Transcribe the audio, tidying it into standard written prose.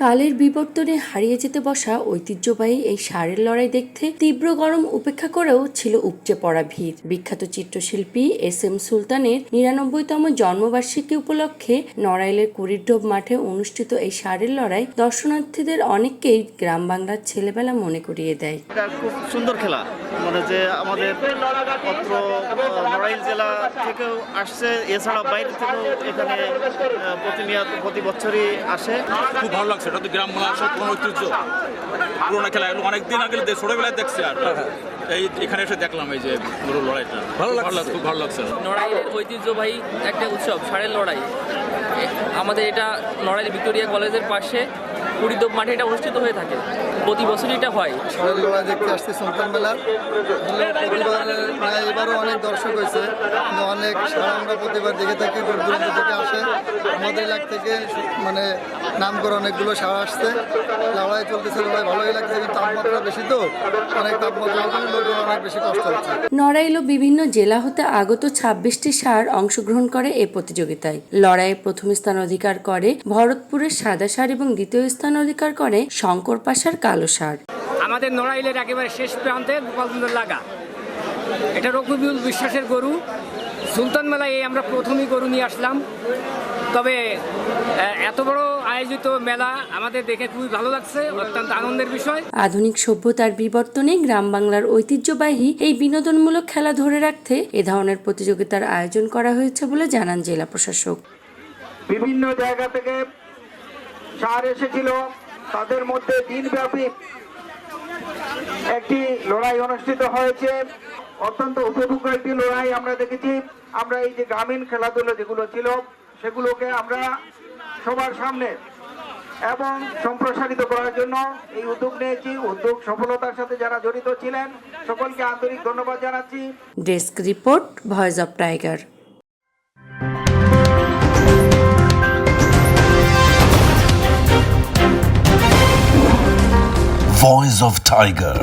কালের বিবর্তনে হারিয়ে যেতে বসা ঐতিহ্যবাহী এই ষাঁড়ের লড়াই দেখতে তীব্র গরম উপেক্ষা করেও ছিল উপচে পড়া ভিড়। বিখ্যাত চিত্রশিল্পী SM সুলতানের ৯৯তম জন্মবার্ষিকী উপলক্ষে নড়াইলের কুড়িরঢোপ মাঠে অনুষ্ঠিত এই ষাঁড়ের লড়াই দর্শনার্থীদের অনেককেই গ্রাম বাংলার ছেলেবেলা মনে করিয়ে দেয়। এটা খুব সুন্দর খেলা, মানে যে আমাদের পত্র নড়াইল জেলা থেকেও আসছে, এছাড়া বাইরে থেকেও এখানে প্রতি বছরই আসে। খুব ভালো লাগছে। এটা তো গ্রাম বাংলার সব পুরনো ঐতিহ্য, পুরোনো খেলা, এগুলো অনেকদিন আগে ছোটবেলায় দেখছি, আর এখানে এসে দেখলাম এই যে পুরো লড়াইটা। ভালো লাগছে, খুব ভালো লাগছে। নড়াইলের ঐতিহ্যবাহী একটা উৎসব ষাঁড়ের লড়াই। আমাদের এটা নড়াইল ভিক্টোরিয়া কলেজের পাশে কুড়িরঢোপ মাঠে এটা অনুষ্ঠিত হয়ে থাকে, প্রতি বছরই এটা হয়। ষাঁড়ের লড়াই দেখতে আসছি সুলতান মেলার। এবারও অনেক দর্শক হয়েছে, অনেক ষাঁড় আমরা প্রতিবার দেখে থাকি, দূর দূরান্ত থেকে আসে। আমাদের এলাকা থেকে মানে নাম করে অনেকগুলো ষাঁড় আসছে, লড়াই চলতেছে, লড়াই ভালোই লাগছে, কিন্তু তাপমাত্রা বেশি তো, অনেক তাপমাত্রা লোকের অনেক বেশি কষ্ট হচ্ছে। নড়াইল ও বিভিন্ন জেলা হতে আগত ২৬টি ষাঁড় অংশগ্রহণ করে এই প্রতিযোগিতায়। লড়াইয়ে প্রথম স্থান অধিকার করে ভরতপুরের সাদা ষাঁড় এবং দ্বিতীয় স্থান অধিকার করে শঙ্করপাশার কালো ষাঁড়। আমাদের নড়াইলের একেবারে শেষ প্রান্তে গোপালচন্দ্র লাগা, এটা রকিবুল বিশ্বাসের গরু। সুলতান মেলায় আমরা প্রথমই গরু নিয়ে আসলাম। তবে এত বড় আয়োজিত মেলা আমাদের দেখে খুবই ভালো লাগছে, অত্যন্ত আনন্দের বিষয়। আধুনিক সভ্যতার বিবর্তনে গ্রাম বাংলার ঐতিহ্যবাহী এই বিনোদনমূলক খেলা ধরে রাখতে এ ধরনের প্রতিযোগিতার আয়োজন করা হয়েছে বলে জানান জেলা প্রশাসক। বিভিন্ন জায়গা থেকে ষাঁড় এসেছিল, তাদের মধ্যে দিনব্যাপী একটি লড়াই অনুষ্ঠিত হয়েছে। অত্যন্ত উপভোগ্য একটি লড়াই আমরা দেখেছি। আমরা এই যে গ্রামীণ খেলাধুলো যেগুলো ছিল সেগুলোকে আমরা সবার সামনে এবং সম্প্রসারিত করার জন্য এই উদ্যোগ নিয়েছি। উদ্যোগ সফলতার সাথে যারা জড়িত ছিলেন সকলকে আন্তরিক ধন্যবাদ জানাচ্ছি। Desk report, voice of tiger. Voice of Tiger.